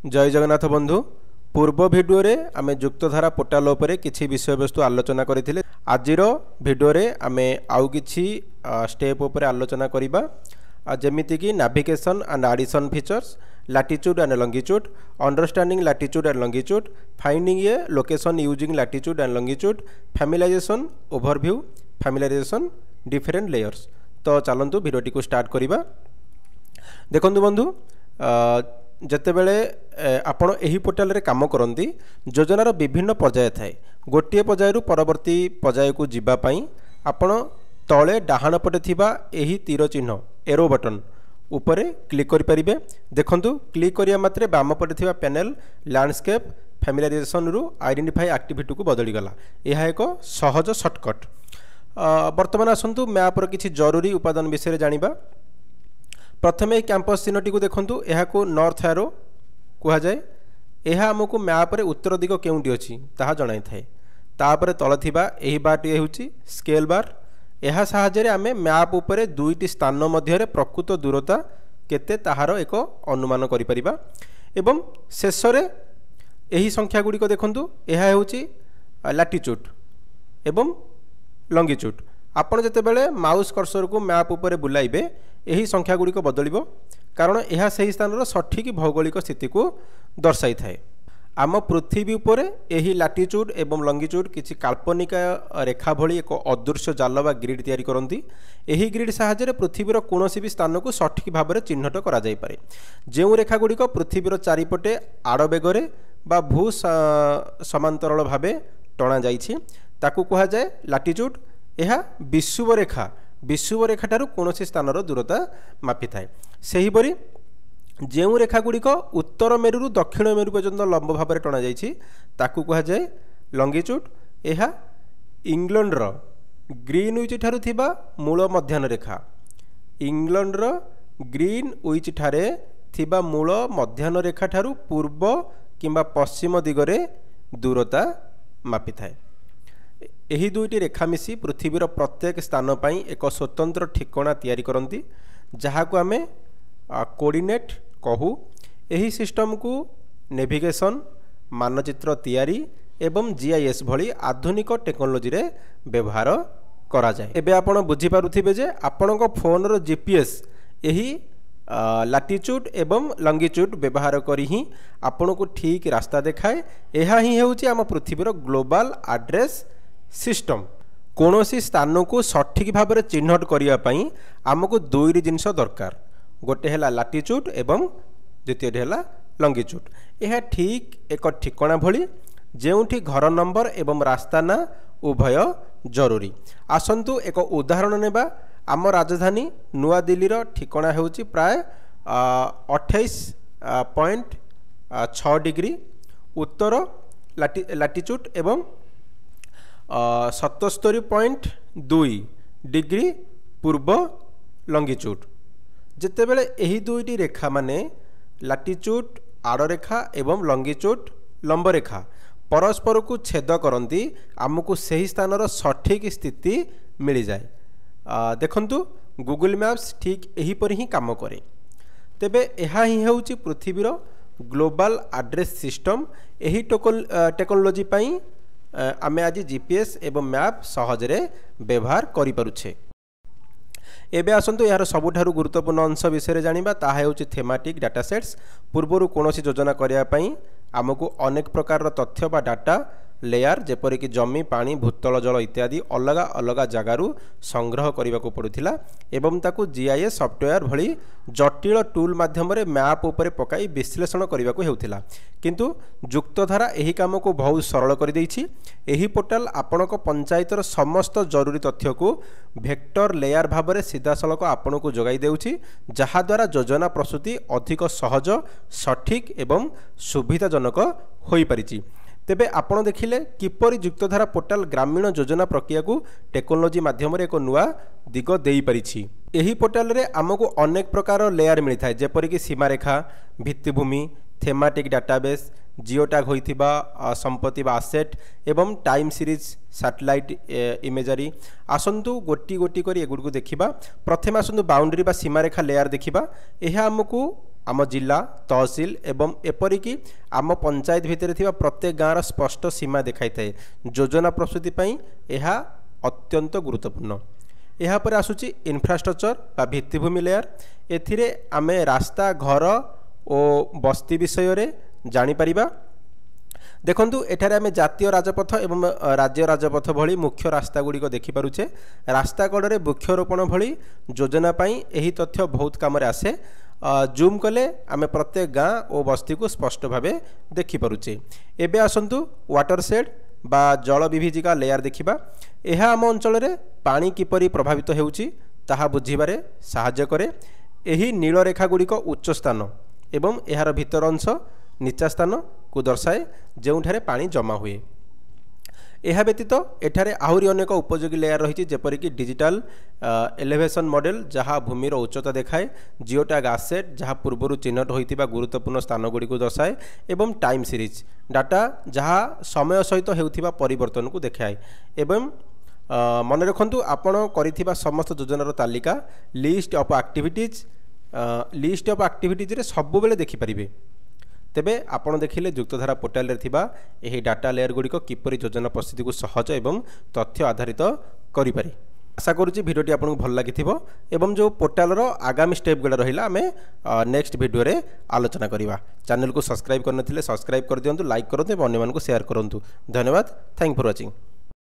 जय जगन्नाथ बंधु। पूर्व भिडियो रे आमे जुक्तधारा पोर्टाल उपरे किछि विषय वस्तु आलोचना करथिले। आजिरो भिडियो रे आमे आउ किछि स्टेप उपरे आलोचना करिबा, जेमिति कि navigation and edition features, latitude and longitude, understanding latitude and longitude, finding a location using latitude and longitude, familiarization overview, familiarization different layers. तो चलंतु भिडियोटी को स्टार्ट करिबा। देखंतु बंधु, जेतेबेले आपण एही पोर्टाल रे काम करंती, योजनार विभिन्न पर्याय थाए। गोटे पर्याय रु परवर्ती पर्याय को जिबा पई आपण तळे डाहाण पटे थिबा एही तीर चिन्ह एरो बटन उपरे क्लिक करि परिबे। देखंतु क्लिक करिया मात्रे बाम पटे थिबा पैनल लैंडस्केप फैमिलाइजेशन रु आइडेंटिफाई एक्टिविटी को बदली गला। यह एक सहज शॉर्टकट। वर्तमान आसंतु मैप रो किछि जरूरी उपादान विषय जानिबा। प्रथमे कैंपस चिन्हटी को देखंतु, यह को नॉर्थ एरो कहा जाए। यह आमको मैप रे उत्तर दिग केउंटी अछि ताहा जणाई थाए। तापर तळ थिबा एही बारटी हेउची स्केल बार। यह साहाय्य आमे मैप उपरे दुईटी स्थान मध्य रे प्रकृत दूरता केते ताहार एक अनुमान करि परिबा। एवं शेष रे एही संख्या गुडी को देखंतु, यह हेउची लैटिट्यूड एवं लॉन्गिट्यूड। आपण जेतेबेले माउस कर्सर को मैप उपरे बुलाइबे यही संख्या गुडी को बदलिबो, कारण यह सही स्थान रो सठिक भौगोलिक स्थिति को दर्शाई थाए। आम पृथ्वी उपरे यही लैटिट्यूड एवं लॉन्गिट्यूड किछि काल्पनिक रेखा भली एक अदृश्य जाल बा ग्रिड तैयारी करंती। एही ग्रिड साहाय्य पृथ्वीर कोनोसी भी स्थान को सठिक भाव में चिन्हट करा जाय पारे। जेउ रेखा गुडी पृथ्वीर चारिपटे आड़ बेगरे बा भू समांतरल भावे टणा जाइछि ताकू कहा जाए लैटिट्यूड। यह विषुव रेखा ठारू कोनोसी स्थानर दूरता मापी थाए। सेहीपरि जेउ रेखा गुड़िक उत्तर मेरु दक्षिण मेरु पर्यंत लंब भाव में टणा जाइछि ताकू कहा जाए लॉन्गिट्यूड। यह इंग्लैंड रो ग्रीनविच ठारू थिबा मूल मध्याह्न रेखा, इंग्लैंड रो ग्रीनविच ठारे थिबा मूल मध्याह्न रेखा ठारू पूर्व किंबा पश्चिम दिगरे दूरता मापी थाए। एही दुईटी रेखा मिसी पृथ्वीर प्रत्येक स्थान पई एक स्वतंत्र ठिकाना तैयारी करंती, जहाँ को आमे कोऑर्डिनेट कहू। एही सिस्टम को नेविगेशन, मानचित्र तैयारी एवं जीआईएस भली आधुनिक टेक्नोलोजी रे व्यवहार करा जाए। एबे आपण बुझी पारुथिबे जे आपणको फोन रो जीपीएस एही लैटिट्यूड एवं लॉन्गिट्यूड व्यवहार करी ही आपणको ठीक रास्ता देखाए। एहा ही हेउची आम पृथ्वीर ग्लोबल एड्रेस सिस्टम। कोनोसी स्थान को सठिक भाव में चिन्हट करिया पई आमको दुईटी जिनिस दरकार। गोटे हैला लैटिट्यूड एवं द्वितीय हैला लॉन्गिट्यूड। यह ठीक एक ठिकाना भली जेउठी घर नंबर एवं रास्ता ना उभय जरूरी। आसंतु एक उदाहरण नेबा। आम राजधानी नुआ दिल्ली रो ठिकाना हेउची प्राय 28.6 डिग्री उत्तर लैटिट्यूड एवं 77.2 डिग्री पूर्व लॉन्गिट्यूड। जेतेबेले एही दुईटी रेखा माने लैटिट्यूड आड़ रेखा एवं लॉन्गिट्यूड लंब रेखा परस्पर को छेद करती, आमको सही स्थान सठिक स्थिति मिल जाए। देखंतु गूगल मैप्स ठीक यही पर ही काम करे। तेबे यह ही हेउची पृथ्वीर ग्लोबल एड्रेस सिस्टम। यही टेक्नोलोजी पई आमे आज जीपीएस एवं मैप सहजरे व्यवहार करि पारुछे। एबे आसंतु यार सबुठारु गुरुत्वपूर्ण अंश विषय जानिबा, ताहा हेउची थेमाटिक डाटा सेट्स। पूर्वरु कोनोसी योजना करिया पई आमको अनेक प्रकार तथ्य बा डाटा लेयर जेपरिक जमी, पानी, भूतल जल इत्यादि अलग अलग जगारू संग्रह करने को पड़ूला एवं ताकू जीआईएस सॉफ्टवेयर भली जटिल टूल माध्यम रे मैप उपरे पकाई विश्लेषण करने को हेउथिला। किंतु जुक्तधारा यही काम को बहुत सरल कर देइछि। एही पोर्टाल आपणक पंचायतर समस्त जरूरी तथ्य को वेक्टर लेयर भाव में सीधा सलख आपण को जोगाई देउछि, जहा द्वारा योजना प्रस्तुति अधिक सहज, सठिक एवं सुविधाजनक होई परिछि। तेबे आपण देखिले किपरि जुक्तधारा पोर्टाल ग्रामीण योजना प्रक्रिया को टेक्नोलोजी माध्यम रे एक नुआ दिग देई परिछि। एही पोर्टाल रे आमको अनेक प्रकार लेयर मिलता है, जेपरिक सीमारेखा, भित्तिभूमि, थेमाटिक डाटाबेस, जिओटैग होइथिबा संपत्ति बा आसेट एवं टाइम सीरीज सैटेलाइट इमेजरी। आसंतु गोटी गोटी करी एगुड को देखिबा। प्रथम आसंतु बाउंड्री बा सीमारेखा लेयर देखिबा। यह आमको आम जिला तहसिल एवं एपरिकी आम पंचायत भितर थिबा प्रत्येक गाँव स्पष्ट सीमा देखाई थाए। योजना प्रस्तुति पई एहा अत्यंत गुरुत्वपूर्ण। यहाँ पर आसूची इन्फ्रास्ट्रक्चर बा भित्तिभूमि लेयर। एथिरे आमे रास्ता घर और बस्ती विषय रे जानी परिबा। देखंतु एठारे आमे जातीय राजपथ एवं राज्य राजपथ भली मुख्य रास्ता गुड़िक देखिपारुछे। रास्ता कड़े वृक्षरोपण भली योजना पाई एही तथ्य बहुत काम आसे। जूम कले आमे प्रत्येक गाँ और बस्ती को स्पष्ट भावे देखिपारुछे। एबे आसंतु वाटर शेड बा जल विभिजिका लेयर देखिबा। यह आम अंचल रे पानी किपरि प्रभावित हेउची ताहा बुझिबारे साहाय्य करे। एही नील रेखा गुड़िक उच्च स्थान एवं यार भितर अंश नीचा स्थान को दर्शाए जोठारे पानी जमा हुए। यह व्यतीत एठारे आहुरी अनेक उपयोगी लेयर रही जेपरिक डिजिटल एलिवेशन मॉडल जहाँ भूमिर उच्चता देखाए, जिओटैग आसेट जहाँ पूर्वर चिन्हट होइतिबा गुरुत्वपूर्ण स्थान गुड़ी को दर्शाए एवं टाइम सीरीज डाटा जहाँ समय सहित हेउथिबा परिवर्तन को देखाए। एवं मन रखंतु आपण करिथिबा समस्त योजनार तालिका लिस्ट ऑफ एक्टिविटीज रे सब बेले देखि परिबे। तेबे आपण देखिले युक्तधारा पोर्टाल रे थिबा एही डाटा लेयर गुड़िक किपरि योजना प्रस्तुति को सहज एवं तथ्य आधारित करि पारे। आशा करूची भिडियोटी आपको भल लागिथिबो एवं जो पोर्टाल रो आगामी स्टेप गुड़ा रहिला आमे नेक्स्ट भिडियो रे आलोचना करिवा। चैनल को सब्सक्राइब करनथिले सब्सक्राइब कर दियंतु, लाइक करंतु एवं अन्य मानकु शेयर करंतु। धन्यवाद। Thank for watching.